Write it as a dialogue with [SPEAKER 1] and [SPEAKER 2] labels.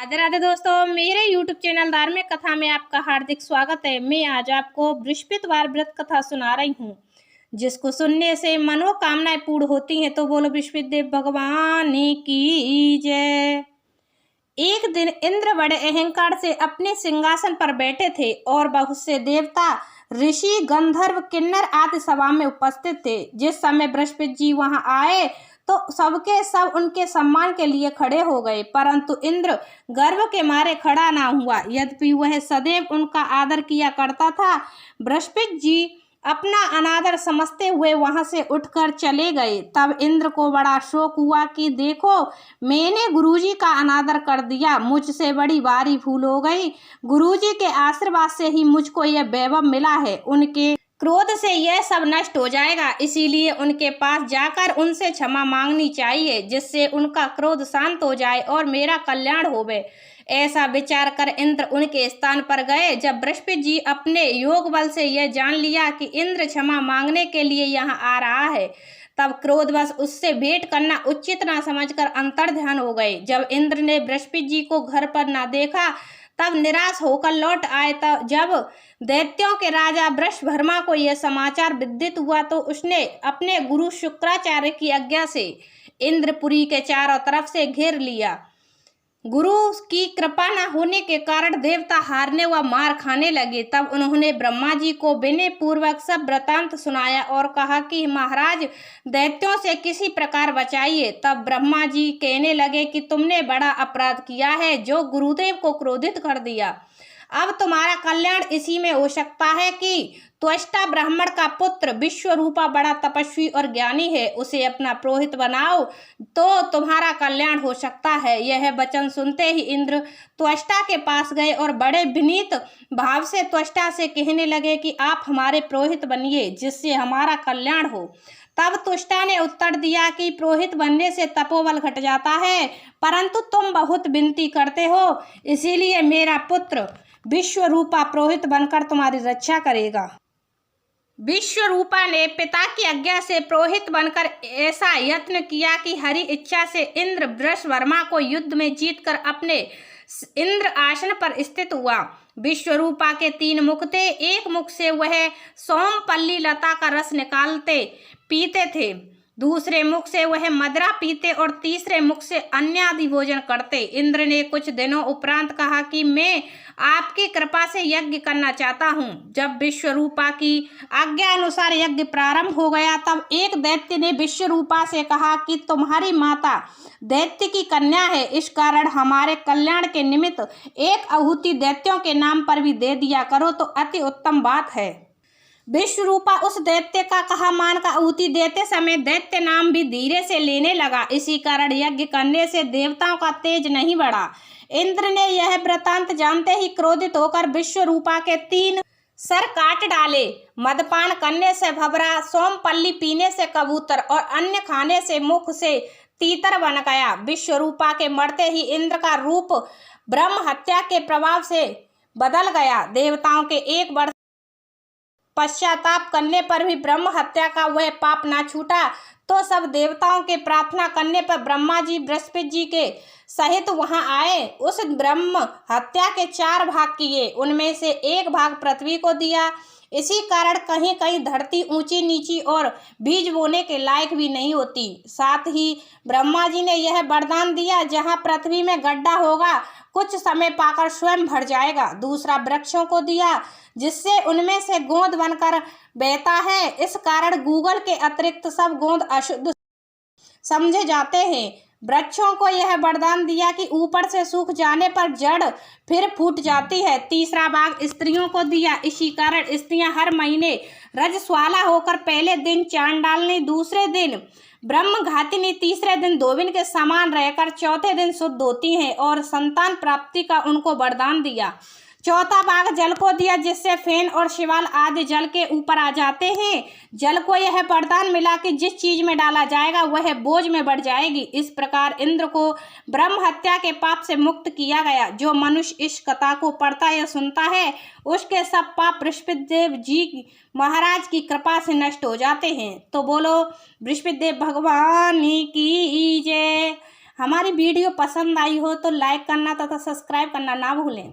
[SPEAKER 1] राधे राधे दोस्तों, मेरे YouTube channel धार्मिक कथा में आपका हार्दिक स्वागत है। मैं आज आपको बृहस्पतिवार व्रत कथा सुना रही हूँ, जिसको सुनने से मनोकामनाएं पूर्ण होती हैं। तो बोलो बृहस्पतिदेव भगवान की जय। एक दिन इंद्र बड़े अहंकार से अपने सिंहासन पर बैठे थे और बहुत से देवता, ऋषि, गंधर्व, किन्नर आदि सभा में उपस्थित थे। जिस समय बृहस्पति जी वहां आए तो सबके सब उनके सम्मान के लिए खड़े हो गए, परंतु इंद्र गर्व के मारे खड़ा ना हुआ। यद्यपि वह सदैव उनका आदर किया करता था। बृहस्पति जी अपना अनादर समझते हुए वहां से उठकर चले गए। तब इंद्र को बड़ा शोक हुआ कि देखो, मैंने गुरुजी का अनादर कर दिया, मुझसे बड़ी भारी भूल हो गई। गुरुजी के आशीर्वाद से ही मुझको यह वैभव मिला है। उनके क्रोध से यह सब नष्ट हो जाएगा, इसीलिए उनके पास जाकर उनसे क्षमा मांगनी चाहिए, जिससे उनका क्रोध शांत हो जाए और मेरा कल्याण होवे। ऐसा विचार कर इंद्र उनके स्थान पर गए। जब बृहस्पति जी अपने योग बल से यह जान लिया कि इंद्र क्षमा मांगने के लिए यहाँ आ रहा है, तब क्रोधवश उससे भेंट करना उचित न समझकर अंतर्ध्यान हो गए। जब इंद्र ने बृहस्पति जी को घर पर न देखा, तब निराश होकर लौट आए। तब जब दैत्यों के राजा वृषभर्मा को यह समाचार विदित हुआ तो उसने अपने गुरु शुक्राचार्य की आज्ञा से इंद्रपुरी के चारों तरफ से घेर लिया। गुरु की कृपा न होने के कारण देवता हारने व मार खाने लगे। तब उन्होंने ब्रह्मा जी को विनय पूर्वक सब वृतांत सुनाया और कहा कि महाराज, दैत्यों से किसी प्रकार बचाइए। तब ब्रह्मा जी कहने लगे कि तुमने बड़ा अपराध किया है, जो गुरुदेव को क्रोधित कर दिया। अब तुम्हारा कल्याण इसी में हो सकता है कि त्वष्टा ब्राह्मण का पुत्र विश्वरूपा बड़ा तपस्वी और ज्ञानी है, उसे अपना पुरोहित बनाओ तो तुम्हारा कल्याण हो सकता है। यह वचन सुनते ही इंद्र त्वष्टा के पास गए और बड़े विनीत भाव से त्वष्टा से कहने लगे कि आप हमारे पुरोहित बनिए, जिससे हमारा कल्याण हो। तब त्वष्टा ने उत्तर दिया कि पुरोहित बनने से तपोबल घट जाता है, परंतु तुम बहुत विनती करते हो, इसीलिए मेरा पुत्र विश्वरूपा पुरोहित बनकर तुम्हारी रक्षा करेगा। विश्वरूपा ने पिता की आज्ञा से पुरोहित बनकर ऐसा यत्न किया कि हरि इच्छा से इंद्र वृषभर्मा को युद्ध में जीतकर अपने इंद्र आसन पर स्थित हुआ। विश्वरूपा के 3 मुख थे। एक मुख से वह सोमपल्ली लता का रस निकालते पीते थे, दूसरे मुख से वह मदिरा पीते और तीसरे मुख से अन्य आदि भोजन करते। इंद्र ने कुछ दिनों उपरांत कहा कि मैं आपकी कृपा से यज्ञ करना चाहता हूँ। जब विश्वरूपा की आज्ञा अनुसार यज्ञ प्रारंभ हो गया, तब एक दैत्य ने विश्वरूपा से कहा कि तुम्हारी माता दैत्य की कन्या है, इस कारण हमारे कल्याण के निमित्त एक आहुति दैत्यों के नाम पर भी दे दिया करो तो अति उत्तम बात है। विश्वरूपा उस दैत्य का कहा मानकर आहुति देते समय दैत्य नाम भी धीरे से लेने लगा। इसी कारण यज्ञ करने से देवताओं का तेज नहीं बढ़ा। इंद्र ने यह वृतांत जानते ही क्रोधित होकर विश्वरूपा के 3 सर काट डाले। मदपान करने से भबरा, सोमपल्ली पीने से कबूतर और अन्य खाने से मुख से तीतर बन गया। विश्वरूपा के मरते ही इंद्र का रूप ब्रह्म हत्या के प्रभाव से बदल गया। देवताओं के 1 वर्ष पश्चाताप करने पर भी ब्रह्म हत्या का वह पाप ना छूटा, तो सब देवताओं के प्रार्थना करने पर ब्रह्मा जी बृहस्पति जी के सहित वहां आए। उस ब्रह्म हत्या के 4 भाग किए, उनमें से 1 भाग पृथ्वी को दिया। इसी कारण कहीं कहीं धरती ऊंची नीची और बीज बोने के लायक भी नहीं होती। साथ ही ब्रह्मा जी ने यह वरदान दिया, जहां पृथ्वी में गड्ढा होगा, कुछ समय पाकर स्वयं भर जाएगा। दूसरा वृक्षों को दिया, जिससे उनमें से गोंद बनकर बहता है। इस कारण गूगल के अतिरिक्त सब गोंद अशुद्ध समझे जाते हैं। वृक्षों को यह वरदान दिया कि ऊपर से सूख जाने पर जड़ फिर फूट जाती है। तीसरा भाग स्त्रियों को दिया, इसी कारण स्त्रियां हर महीने रजस्वाला होकर पहले दिन चांद डालनी, दूसरे दिन ब्रह्म घातिनी, तीसरे दिन धोबिन के समान रहकर चौथे दिन शुद्ध होती हैं और संतान प्राप्ति का उनको वरदान दिया। चौथा भाग जल को दिया, जिससे फेन और शिवाल आदि जल के ऊपर आ जाते हैं। जल को यह वरदान मिला कि जिस चीज में डाला जाएगा वह बोझ में बढ़ जाएगी। इस प्रकार इंद्र को ब्रह्म हत्या के पाप से मुक्त किया गया। जो मनुष्य इस कथा को पढ़ता या सुनता है, उसके सब पाप बृहस्पतिदेव जी महाराज की कृपा से नष्ट हो जाते हैं। तो बोलो बृहस्पतिदेव भगवान की जय। हमारी वीडियो पसंद आई हो तो लाइक करना तथा सब्सक्राइब करना ना भूलें।